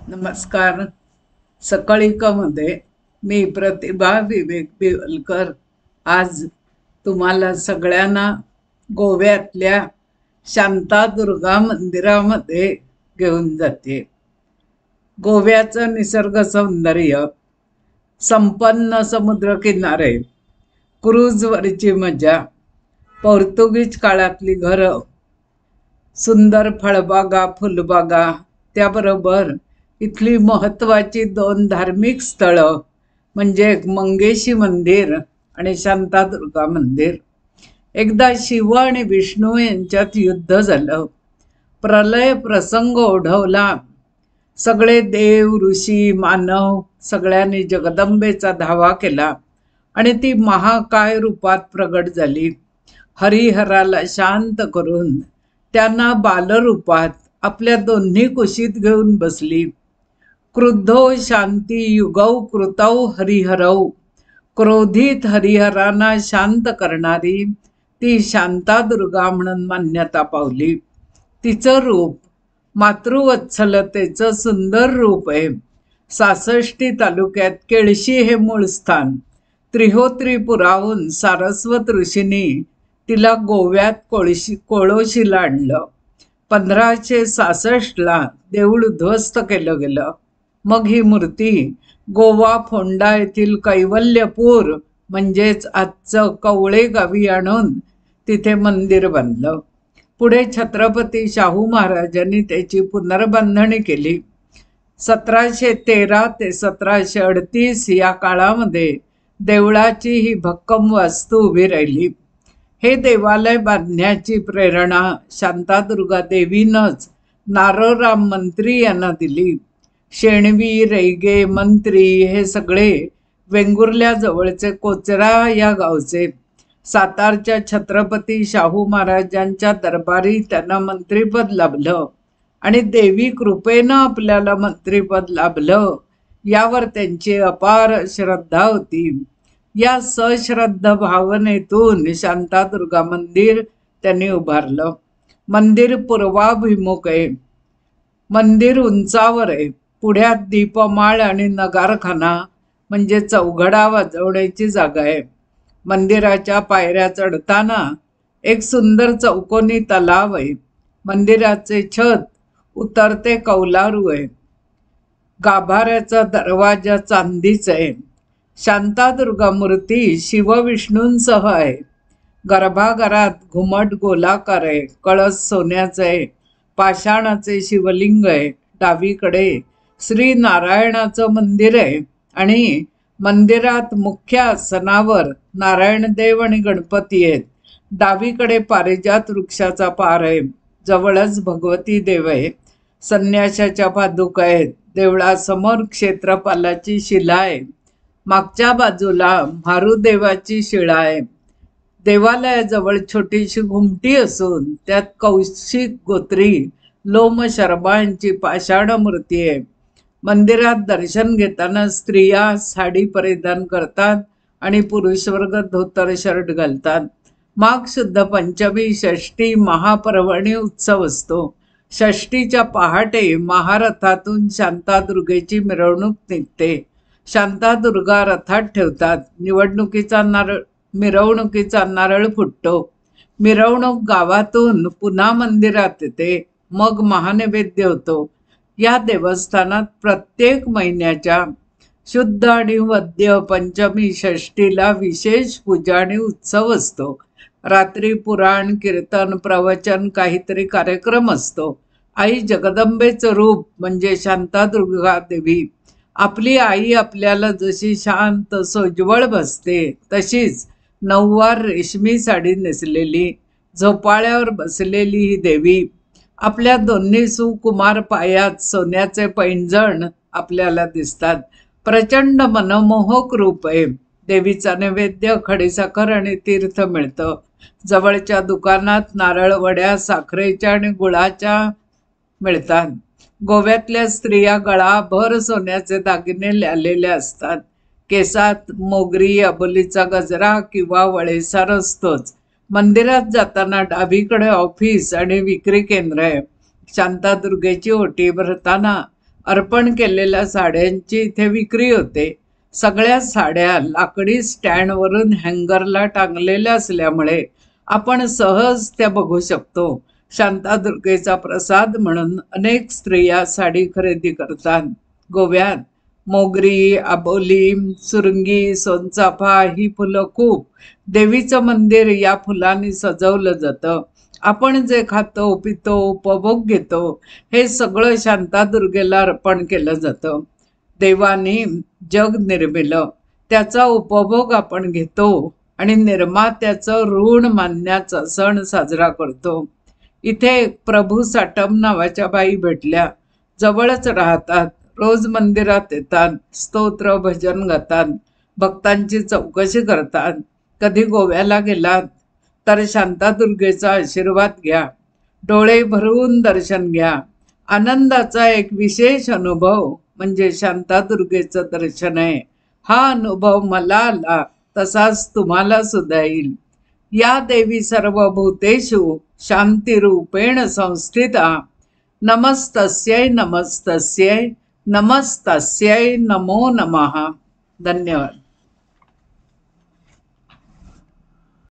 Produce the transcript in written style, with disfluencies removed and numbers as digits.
नमस्कार. सकाळीकामध्ये मी प्रतिभा विवेक बिवलकर आज तुम्हाला सगळ्यांना गोव्यातल्या शांतादुर्गा मंदिरामध्ये घेऊन जाते. गोव्याचं निसर्ग सौंदर्य, संपन्न समुद्रकिनारे, क्रूजवरची मजा, पोर्तुगीज काळातली घरं, सुंदर फळबागा फुलबागा, त्याबरोबर इथली महत्वाची दोन धार्मिक स्थळं म्हणजे मंगेशी मंदिर आणि शांतादुर्गा मंदिर. एकदा शिव आणि विष्णू यांच्यात युद्ध झालं. प्रलय प्रसंग ओढवला. सगळे देव ऋषी मानव सगळ्यांनी जगदंबेचा धावा केला आणि ती महाकाय रूपात प्रगट झाली. हरिहराला शांत करून त्यांना बालरूपात आपल्या दोन्ही कुशीत घेऊन बसली. क्रुद्धो शांती युगौ कृतौ हरिहरौ, क्रोधित हरिहरांना शांत करणारी ती शांतादुर्गा म्हणून मान्यता पावली. तिचं रूप मातृवत्सलतेचं सुंदर रूप आहे. 66 तालुक्यात केळशी हे मूळ स्थान. त्रिहोत्रीपुराहून सारस्वत ऋषींनी तिला गोव्यात कोळोशीला आणलं. 1566ला देऊळ उद्ध्वस्त केलं गेलं. मग ही मूर्ती गोवा फोंडा येथील कैवल्यपूर म्हणजेच आजचं कवळे गावी आणून तिथे मंदिर बांधलं. पुढे छत्रपती शाहू महाराजांनी त्याची पुनर्बांधणी केली. 1713 ते 1738 या काळामध्ये देवळाची ही भक्कम वास्तू उभी राहिली. हे देवालय बांधण्याची प्रेरणा शांतादुर्गा देवीनंच नारोराम मंत्री यांना दिली. शेणवी रैगे मंत्री हे सगळे वेंगुर्ल्या जवळचे कोचरा या गावचे. सातारच्या छत्रपती शाहू महाराजांच्या दरबारी त्यांना मंत्रीपद लाभलं आणि देवी कृपेनं आपल्याला मंत्रीपद लाभलं यावर त्यांची अपार श्रद्धा होती. या सश्रद्ध भावनेतून शांतादुर्गा मंदिर त्यांनी उभारलं. मंदिर पूर्वाभिमुख आहे. मंदिर उंचावर आहे. पुढ्यात दीपमाळ आणि नगारखाना म्हणजे चौघडा वाजवण्याची जागा आहे. मंदिराच्या पायऱ्या चढताना एक सुंदर चौकोनी तलाव आहे. मंदिराचे छत उतरते कौलारू आहे. गाभाऱ्याचा दरवाजा चांदीचा आहे. शांतादुर्गा मूर्ती शिवविष्णूंसह आहे. गर्भागरात घुमट गोलाकार आहे. कळस सोन्याचा आहे. पाषाणाचे शिवलिंग आहे. डावीकडे श्री नारायणाचं मंदिर आहे आणि मंदिरात मुख्य आसनावर नारायणदेव आणि गणपती आहेत. डावीकडे पारिजात वृक्षाचा पार आहे. जवळच भगवती देव आहे. संन्याशाच्या पादुका आहेत. देवळासमोर क्षेत्रपालाची शिला आहे. मागच्या बाजूला मारुदेवाची शिळा आहे. देवालयाजवळ छोटीशी घुमटी असून त्यात कौशिक गोत्री लोम शर्मा यांची पाषाण मूर्ती आहे. मंदिरात दर्शन घेताना स्त्रिया साडी परिधान करतात आणि पुरुषवर्ग धोतर शर्ट घालतात. माघ शुद्ध पंचमी षष्टी महापर्वणी उत्सव असतो. षष्टीच्या पहाटे महारथातून शांतादुर्गेची मिरवणूक निघते. शांतादुर्गा रथात ठेवतात. मिरवणुकीचा नारळ फुटतो. मिरवणूक गावातून पुन्हा मंदिरात येते. मग महानैवेद्य होतो. या देवस्थानात प्रत्येक महिन्याच्या शुद्ध आणि वद्य पंचमी षष्टीला विशेष पूजा आणि उत्सव असतो. रात्री पुराण कीर्तन प्रवचन काहीतरी कार्यक्रम असतो. आई जगदंबेचं रूप म्हणजे शांतादुर्गा देवी. आपली आई आपल्याला जशी शांत सोज्वळ बसते तशीच नऊवार रेशमी साडी नेसलेली झोपाळ्यावर बसलेली ही देवी. आपल्या दोन्ही सुकुमार पायात सोन्याचे पैंजण आपल्याला दिसतात. प्रचंड मनमोहक रूप आहे. देवीचा नैवेद्य खडीसाखर आणि तीर्थ मिळतं. जवळच्या दुकानात नारळ वड्या साखरेच्या आणि गुळाच्या मिळतात. गोव्यातल्या स्त्रिया गळाभर सोन्याचे दागिने ल्यालेले असतात. केसात मोगरी अबोलीचा गजरा किंवा वळेसार असतोच. मंदिरात जाताना डावीकडे ऑफिस आणि विक्री केंद्र आहे. शांतादुर्गेची ओटी भरताना अर्पण केलेल्या साड्यांची इथे विक्री होते. सगळ्या साड्या लाकडी स्टँडवरून हँगरला टांगलेल्या असल्यामुळे आपण सहज त्या बघू शकतो. शांतादुर्गेचा प्रसाद म्हणून अनेक स्त्रिया साडी खरेदी करतात. गोव्यात मोगरी, अबोली, सुरंगी, सोनचाफा ही फुलं खूप. देवीचं मंदिर या फुलांनी सजवलं जातं. आपण जे खातो, पितो, उपभोग घेतो हे सगळं शांतादुर्गेला अर्पण केलं जातं. देवानी जग निर्मिलं, त्याचा उपभोग आपण घेतो आणि निर्मात्याचं ऋण मानण्याचा सण साजरा करतो. इथे प्रभू साटम नावाच्या बाई भेटल्या. जवळच राहतात, रोज मंदिरात येतात, स्तोत्र भजन गातात, भक्तांची चौकशी करतात. कधी गोव्याला गेलात तर शांतादुर्गेचा आशीर्वाद घ्या, डोळे भरून दर्शन घ्या. आनंदाचा एक विशेष अनुभव म्हणजे शांतादुर्गेचं दर्शन आहे. हा अनुभव मला आला तसाच तुम्हाला सुद्धा येईल. या देवी सर्वभूतेषु शांतिरूपेण संस्थिता. नमस्तस्यै नमस्तस्यै नमस्तस्यै नमो नमः. धन्यवाद.